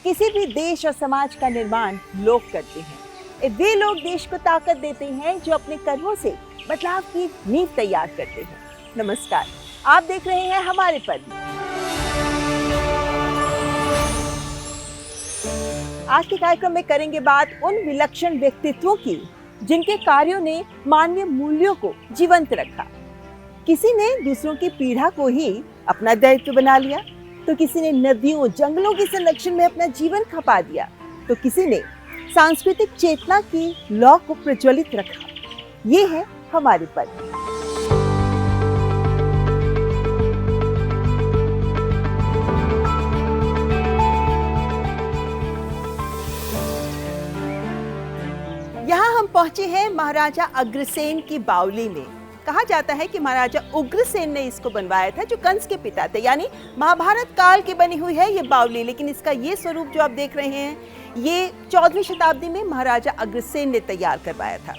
किसी भी देश और समाज का निर्माण लोग करते हैं। वे लोग देश को ताकत देते हैं जो अपने कर्मों से बदलाव की नींव तैयार करते हैं। नमस्कार, आप देख रहे हैं हमारे पद। आज के कार्यक्रम में करेंगे बात उन विलक्षण व्यक्तित्वों की जिनके कार्यों ने मानवीय मूल्यों को जीवंत रखा। किसी ने दूसरों की पीड़ा को ही अपना दायित्व बना लिया, तो किसी ने नदियों जंगलों के संरक्षण में अपना जीवन खपा दिया, तो किसी ने सांस्कृतिक चेतना की लौ को प्रज्वलित रखा। ये है हमारे पद। यहाँ हम पहुंचे हैं महाराजा अग्रसेन की बावली में। कहा जाता है कि महाराजा उग्रसेन ने इसको बनवाया था, जो कंस के पिता थे। यानी महाभारत काल की बनी हुई है ये बावली, लेकिन इसका ये स्वरूप जो आप देख रहे हैं ये 14वीं शताब्दी में महाराजा अग्रसेन ने तैयार करवाया था।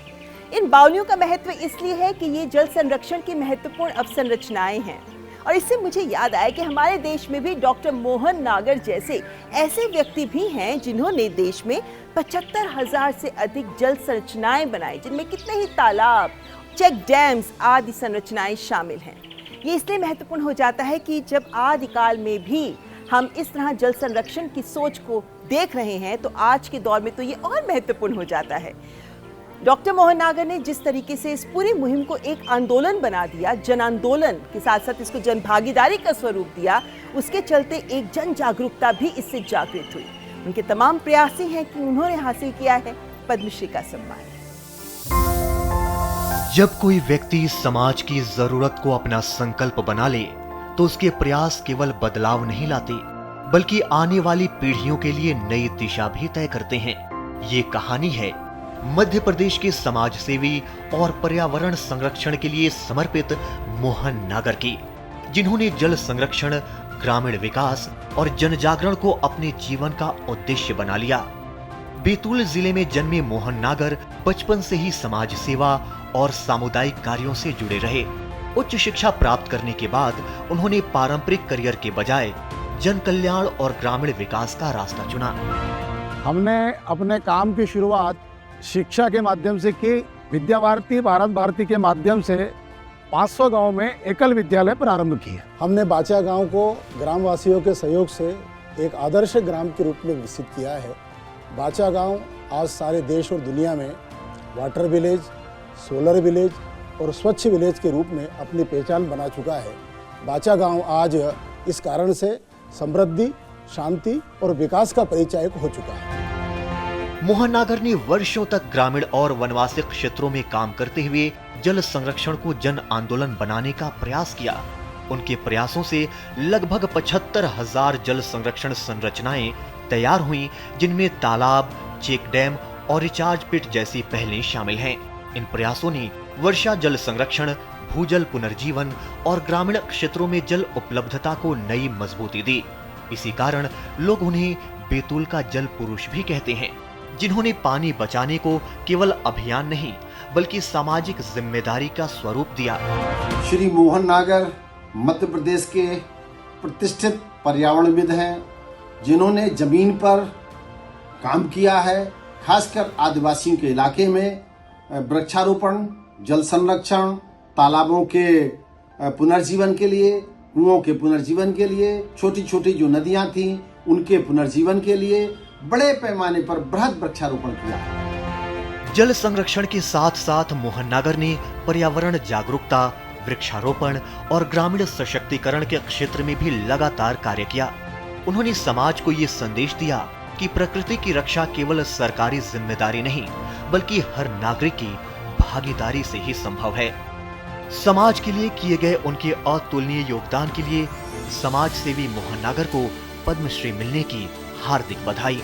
इन बावलियों का महत्व इसलिए है कि ये जल संरक्षण की महत्वपूर्ण अवसंरचनाएं हैं। और इससे मुझे याद आया कि हमारे देश में भी डॉक्टर मोहन नागर जैसे ऐसे व्यक्ति भी हैं जिन्होंने देश में 75,000 से अधिक जल संरचनाएं बनाई, जिनमें कितने ही तालाब, चेक डैम्स आदि संरचनाएं शामिल हैं। ये इसलिए महत्वपूर्ण हो जाता है कि जब आदिकाल में भी हम इस तरह जल संरक्षण की सोच को देख रहे हैं, तो आज के दौर में तो ये और महत्वपूर्ण हो जाता है। डॉक्टर मोहन नागर ने जिस तरीके से इस पूरी मुहिम को एक आंदोलन बना दिया, जन आंदोलन के साथ साथ इसको जन भागीदारी का स्वरूप दिया, उसके चलते एक जन जागरूकता भी इससे जागृत हुई। उनके तमाम प्रयास ही हैं कि उन्होंने हासिल किया है पद्मश्री का सम्मान। जब कोई व्यक्ति समाज की जरूरत को अपना संकल्प बना ले, तो उसके प्रयास केवल बदलाव नहीं लाते, बल्कि आने वाली पीढ़ियों के लिए नई दिशा भी तय करते हैं। ये कहानी है मध्य प्रदेश के समाज सेवी और पर्यावरण संरक्षण के लिए समर्पित मोहन नागर की, जिन्होंने जल संरक्षण, ग्रामीण विकास और जन जागरण को अपने जीवन का उद्देश्य बना लिया। बैतूल जिले में जन्मे मोहन नागर बचपन से ही समाज सेवा और सामुदायिक कार्यों से जुड़े रहे। उच्च शिक्षा प्राप्त करने के बाद उन्होंने पारंपरिक करियर के बजाय जन कल्याण और ग्रामीण विकास का रास्ता चुना। हमने अपने काम की शुरुआत शिक्षा के माध्यम से की। विद्या भारती, भारत भारती के माध्यम से 500 गांव में एकल विद्यालय प्रारंभ किए। हमने बाचा गांव को ग्रामवासियों के सहयोग से एक आदर्श ग्राम के रूप में विकसित किया है। बाचा गांव आज सारे देश और दुनिया में वाटर विलेज, सोलर विलेज और स्वच्छ विलेज के रूप में अपनी पहचान बना चुका है। बाचा गांव आज इस कारण से समृद्धि, शांति और विकास का परिचायक हो चुका है। मोहन नागर ने वर्षों तक ग्रामीण और वनवासी क्षेत्रों में काम करते हुए जल संरक्षण को जन आंदोलन बनाने का प्रयास किया। उनके प्रयासों से लगभग 75,000 जल संरक्षण संरचनाएं तैयार हुई, जिनमें तालाब, चेक डैम और रिचार्ज पिट जैसी पहलें शामिल हैं। इन प्रयासों ने वर्षा जल संरक्षण, भूजल पुनर्जीवन और ग्रामीण क्षेत्रों में जल उपलब्धता को नई मजबूती दी। इसी कारण लोग उन्हें बैतूल का जल पुरुष भी कहते हैं, जिन्होंने पानी बचाने को केवल अभियान नहीं बल्कि सामाजिक जिम्मेदारी का स्वरूप दिया। श्री मोहन नागर मध्य प्रदेश के प्रतिष्ठित पर्यावरणविद हैं, जिन्होंने जमीन पर काम किया है। खासकर आदिवासियों के इलाके में वृक्षारोपण, जल संरक्षण, तालाबों के पुनर्जीवन के लिए, कुओं के पुनर्जीवन के लिए, छोटी छोटी जो नदियां थीं उनके पुनर्जीवन के लिए बड़े पैमाने पर बृहद वृक्षारोपण किया। जल संरक्षण के साथ साथ मोहन नागर ने पर्यावरण जागरूकता, वृक्षारोपण और ग्रामीण सशक्तिकरण के क्षेत्र में भी लगातार कार्य किया। उन्होंने समाज को ये संदेश दिया कि प्रकृति की रक्षा केवल सरकारी जिम्मेदारी नहीं बल्कि हर नागरिक की भागीदारी से ही संभव है। समाज के लिए किए गए उनके अतुलनीय योगदान के लिए समाज सेवी मोहन नागर को पद्मश्री मिलने की हार्दिक बधाई।